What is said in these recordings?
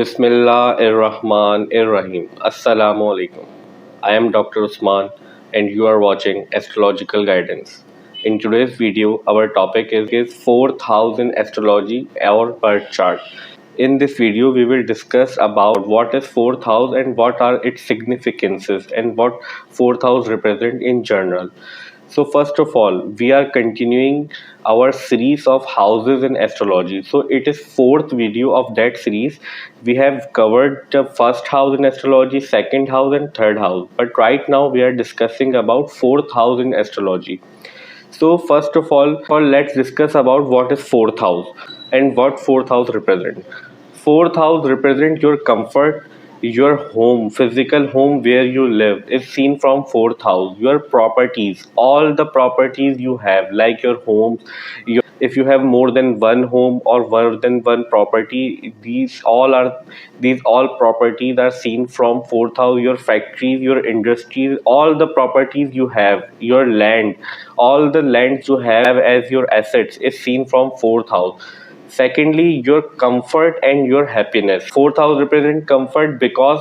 Bismillahirrahmanirrahim. Assalamu alaikum. I am Dr. Usman and you are watching Astrological Guidance. In today's video, our topic is 4000 astrology or birth chart. In this video, we will discuss about what is 4000 and what are its significances and what 4000 represent in general. So first of all, we are continuing our series of houses in astrology. So it is fourth video of that series. We have covered the first house in astrology, second house and third house. But right now we are discussing about fourth house in astrology. So first of all, let's discuss about what is fourth house and what fourth house represent. Fourth house represent your comfort, your home, physical home where you live is seen from fourth house. Your properties, all the properties you have, like your homes, if you have more than one home or more than one property, these all properties are seen from fourth house. Your factories, your industries, all the properties you have, your land, all the lands you have as your assets is seen from fourth house. Secondly, your comfort and your happiness. Fourth house represent comfort because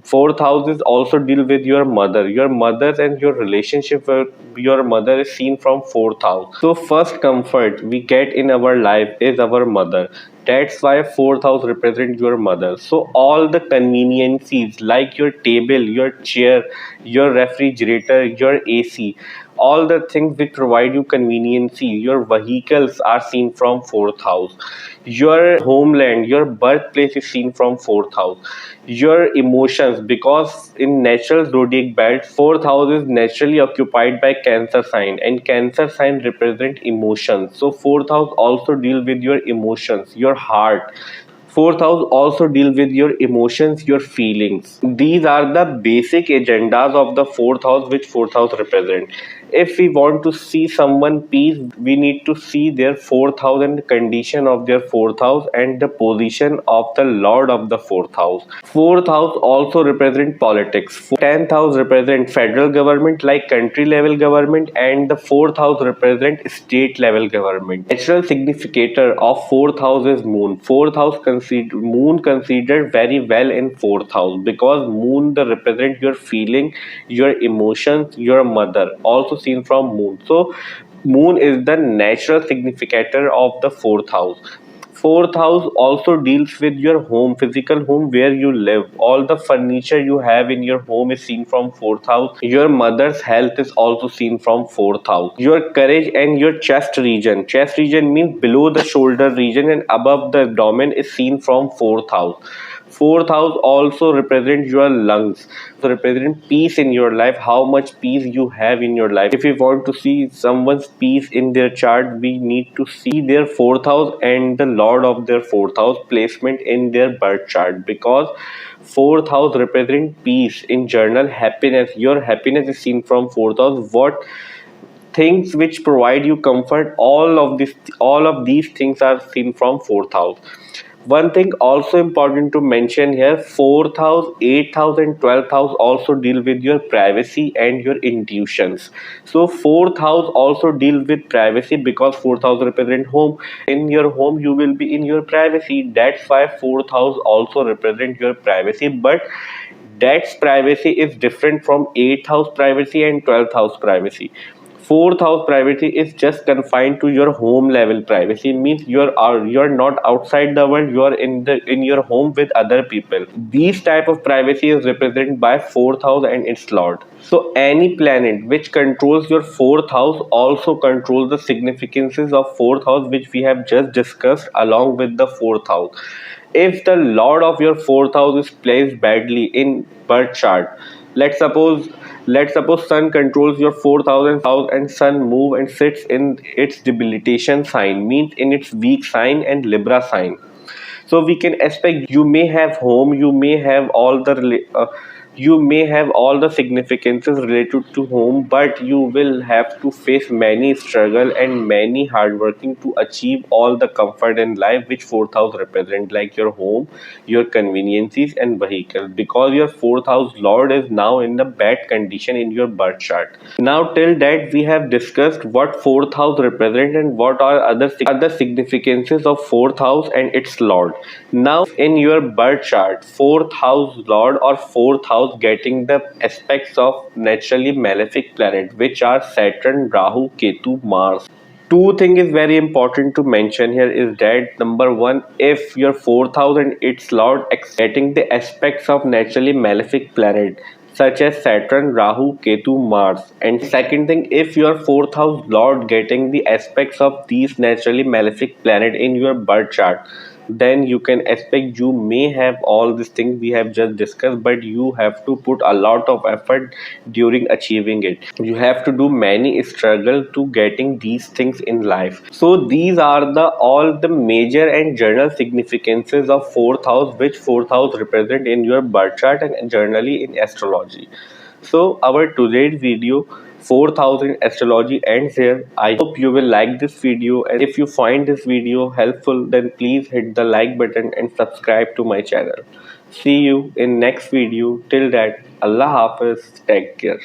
fourth house is also deal with your mother. Your mother and your relationship with your mother is seen from fourth house. So first comfort we get in our life is our mother. That's why fourth house represents your mother. So all the conveniences like your table, your chair, your refrigerator, your AC, all the things which provide you conveniency, your vehicles are seen from fourth house. Your homeland, your birthplace is seen from fourth house. Your emotions, because in natural zodiac belt, fourth house is naturally occupied by Cancer sign, and Cancer sign represent emotions. So fourth house also deal with your emotions, your heart. Fourth house also deal with your emotions, your feelings. These are the basic agendas of the fourth house which fourth house represent. If we want to see someone peace, we need to see their fourth house and the condition of their fourth house and the position of the lord of the fourth house. Fourth house also represent politics. Tenth house represent federal government like country level government, and the fourth house represent state level government. Natural significator of fourth house is moon. Fourth house moon considered very well in fourth house because moon the represent your feeling, your emotions, your mother also seen from moon. So moon is the natural significator of the fourth house. Fourth house also deals with your home, physical home where you live. All the furniture you have in your home is seen from fourth house. Your mother's health is also seen from fourth house. Your courage and your chest region. Chest region means below the shoulder region and above the abdomen is seen from fourth house. Fourth house also represents your lungs. So represent peace in your life, how much peace you have in your life. If we want to see someone's peace in their chart, we need to see their fourth house and the lord of their fourth house placement in their birth chart, because fourth house represents peace in general, happiness. Your happiness is seen from fourth house. What things which provide you comfort, all of these things are seen from fourth house. One thing also important to mention here, fourth house, eighth house and 12th house also deal with your privacy and your intuitions. So fourth house also deal with privacy because fourth house represent home. In your home you will be in your privacy. That's why fourth house also represent your privacy, but that's privacy is different from eighth house privacy and 12th house privacy. Fourth house privacy is just confined to your home level privacy, means you're not outside the world, you're in your home with other people. These type of privacy is represented by fourth house and its lord. So any planet which controls your fourth house also controls the significances of fourth house which we have just discussed along with the fourth house. If the lord of your fourth house is placed badly in birth chart, let's suppose sun controls your fourth house and sun move and sits in its debilitation sign, means in its weak sign and libra sign. So we can expect you may have home, you may have all the You may have all the significances related to home, but you will have to face many struggle and many hard working to achieve all the comfort in life which fourth house represent, like your home, your conveniences and vehicles, because your fourth house lord is now in the bad condition in your birth chart. Now till that we have discussed what fourth house represent and what are other significances of fourth house and its lord. Now if in your birth chart fourth house lord or fourth house getting the aspects of naturally malefic planet which are Saturn, Rahu, Ketu, Mars. Two things is very important to mention here is that number one, if your fourth house and its lord getting the aspects of naturally malefic planet such as Saturn, Rahu, Ketu, Mars. And second thing, if your fourth house lord getting the aspects of these naturally malefic planet in your birth chart, then you can expect you may have all these things we have just discussed, but you have to put a lot of effort during achieving it. You have to do many struggle to getting these things in life. So these are the all the major and general significances of fourth house which fourth house represent in your birth chart and generally in astrology. So our today's video 4000 astrology ends here. I hope you will like this video, and if you find this video helpful then please hit the like button and subscribe to my channel. See you in next video. Till that, Allah Hafiz, take care.